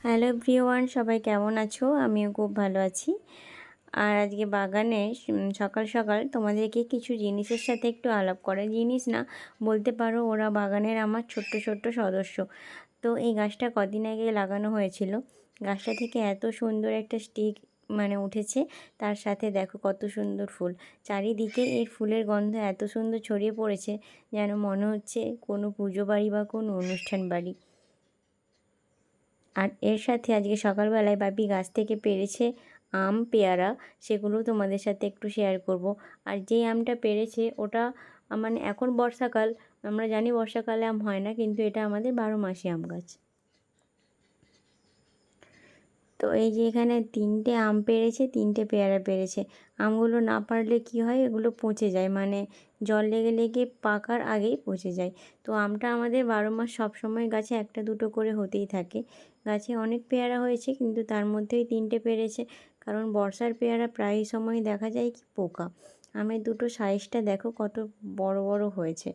Hello everyone, সবাই কেমন আছো? আমিও খুব ভালো আছি। আর আজকে বাগানে সকাল সকাল তোমাদেরকে কিছু জিনিসের সাথে একটু আলাপ করার, জিনিস না বলতে পারো, ওরা বাগানের আমার ছোট্ট ছোট্ট সদস্য। তো এই গাছটা কদিন আগে লাগানো হয়েছিল। গাছটা থেকে এত সুন্দর একটা স্টিক উঠেছে। তার সাথে দেখো কত সুন্দর ফুল, চারিদিকে এই ফুলের গন্ধ এত সুন্দর ছড়িয়ে পড়েছে, যেন মনে হচ্ছে কোনো পুজো বাড়ি বা কোনো অনুষ্ঠান বাড়ি। আর এর সাথে আজকে সকালবেলায় বাপি গাছ থেকে পেড়েছে আম, পেয়ারা, সেগুলো তোমাদের সাথে একটু শেয়ার করব। আর যেই আমটা পেড়েছে ওটা এখন বর্ষাকাল, আমরা জানি বর্ষাকালে আম হয় না, কিন্তু এটা আমাদের 12 মাসি আম গাছ। তো এই যে এখানে 3টে আম পেড়েছে, 3টে পেয়ারা পেড়েছে। আমগুলো না পারলে কি হয়, এগুলো পচে যায়, জল লেগে লেগে পাকার আগেই পচে যায়। তো আমটা আমাদের 12 মাস সবসময় গাছে একটা দুটো করে হতেই থাকে। গাছে অনেক পেয়ারা হয়েছে, কিন্তু তার মধ্যেই 3টে পেড়েছে, কারণ বর্ষার পেয়ারা প্রায় সময় দেখা যায় কি পোকা। আমের দুটো সাইজটা দেখো কত বড় বড় হয়েছে।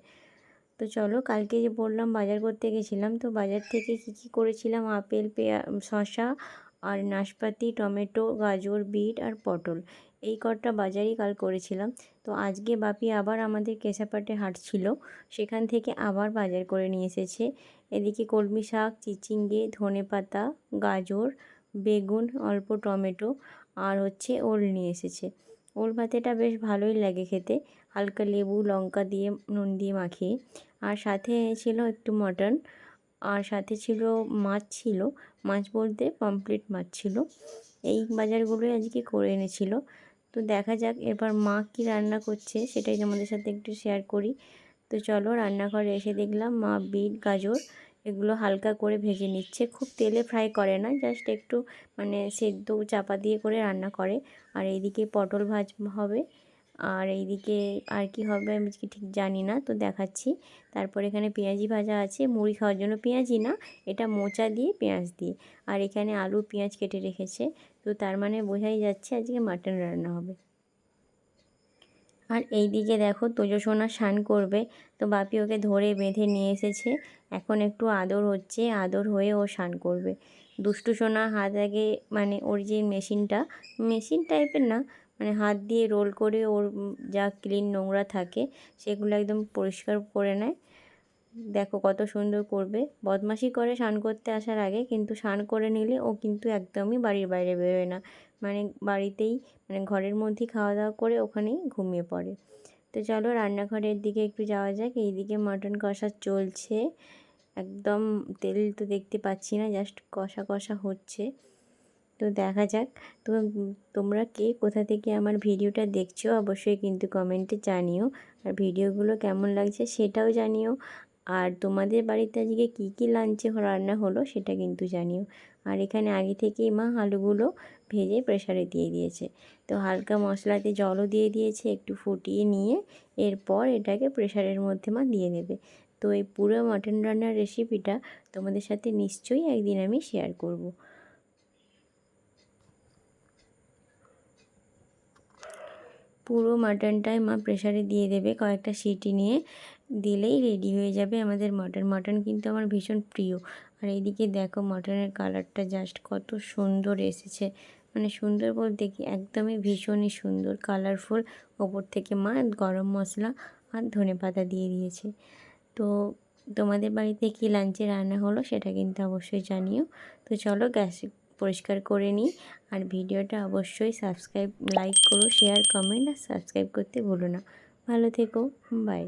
তো চলো, কালকে যে বললাম বাজার করতে গেছিলাম, তো বাজার থেকে কী করেছিলাম, আপেল, শসা আর নাশপাতি, টমেটো, গাজর, বিট আর পটল, এই কটা বাজারই কাল করেছিলাম। তো আজকে বাপি আবার আমাদের কেশাপাটে হাট ছিল, সেখান থেকে আবার বাজার করে নিয়ে এসেছে। এদিকে কলমি শাক, চিচিঙ্গে, ধনেপাতা, গাজর, বেগুন, অল্প টমেটো আর ওল নিয়ে এসেছে। ওল ভাতেটা বেশ ভালোই লাগে খেতে, হালকা লেবু লঙ্কা দিয়ে নুন দিয়ে মাখিয়ে। আর সাথে ছিল একটু মটন, আর সাথে ছিল মাছ, মাছ বলতে পমফ্রেট মাছ ছিল। এই বাজারগুলোই আজকে করে এনেছিল। তো দেখা যাক এবার মা কি রান্না করছে, সেটাই তোমাদের সাথে একটু শেয়ার করি। তো চলো, রান্নাঘরে এসে দেখলাম মা বিট, গাজর এগুলো হালকা করে ভেজে নিচ্ছে। খুব তেলে ফ্রাই করে না, জাস্ট একটু সেদ্ধ চাপা দিয়ে করে রান্না করে। আর এইদিকে পটল হবে, আর এইদিকে আর কি হবে আমি ঠিক জানি না, তো দেখাচ্ছি। তারপর এখানে পেঁয়াজি ভাজা আছে, মুড়ি খাওয়ার জন্য। পেঁয়াজি না, এটা মোচা দিয়ে পেঁয়াজ দিয়ে। আর এখানে আলু পেঁয়াজ কেটে রেখেছে। তো তার বোঝাই যাচ্ছে আজকে মাটন রান্না হবে। আর এই দিকে দেখো তোজো সোনা স্নান করবে, তো বাপি ওকে ধরে বেঁধে নিয়ে এসেছে। এখন একটু আদর হচ্ছে, আদর হয়ে ও স্নান করবে। দুষ্টু সোনা হাত আগে ওর যে মেশিন টাইপের না, হাত দিয়ে রোল করে ওর যা ক্লিন নোংরা থাকে সেগুলো একদম পরিষ্কার করে নেয়। দেখো কত সুন্দর করবে, বদমাশি করে স্নান করতে আসার আগে, কিন্তু স্নান করে নিলে ও কিন্তু একদমই বাড়ির বাইরে বেরোয় না, বাড়িতেই ঘরের মধ্যেই খাওয়া দাওয়া করে ওখানেই ঘুমিয়ে পড়ে। তো চলো রান্নাঘরের দিকে একটু যাওয়া যাক। এইদিকে মাটন কষা চলছে, একদম তেল তো দেখতে পাচ্ছি না, জাস্ট কষা কষা হচ্ছে। তো দেখা যাক। তো তোমরা কে কোথা থেকে আমার ভিডিওটা দেখছো অবশ্যই কিন্তু কমেন্টে জানিও, আর ভিডিওগুলো কেমন লাগছে সেটাও জানিও। আর তোমাদের বাড়িতে আজকে কী কী লাঞ্চে রান্না হলো সেটা কিন্তু জানিও। আর এখানে আগে থেকেই মা আলুগুলো ভেজে প্রেসারে দিয়ে দিয়েছে। তো হালকা মশলাতে জলও দিয়ে দিয়েছে, একটু ফুটিয়ে নিয়ে এরপর এটাকে প্রেসারের মধ্যে মা দিয়ে দেবে। তো এই পুরো মাটন রান্নার রেসিপিটা তোমাদের সাথে নিশ্চয়ই একদিন আমি শেয়ার করব। পুরো মাটনটাই মা প্রেসারে দিয়ে দেবে, কয়েকটা সিটি নিয়ে দিলেই রেডি হয়ে যাবে আমাদের মাটন। মাটন কিন্তু আমার ভীষণ প্রিয়। আর এইদিকে দেখো মাটনের কালারটা জাস্ট কত সুন্দর এসেছে, সুন্দর বলতে কি একদমই ভীষণই সুন্দর কালারফুল। ওপর থেকে মা গরম মশলা আর ধনেপাতা দিয়ে দিয়েছে। তো তোমাদের বাড়িতে কি লাঞ্চে রান্না হলো সেটা কিন্তু অবশ্যই জানিও। তো চলো গ্যাস পরিষ্কার করে নিই। আর ভিডিওটা অবশ্যই লাইক করো, শেয়ার, কমেন্ট আর সাবস্ক্রাইব করতে ভুলো না। ভালো থেকো, বাই।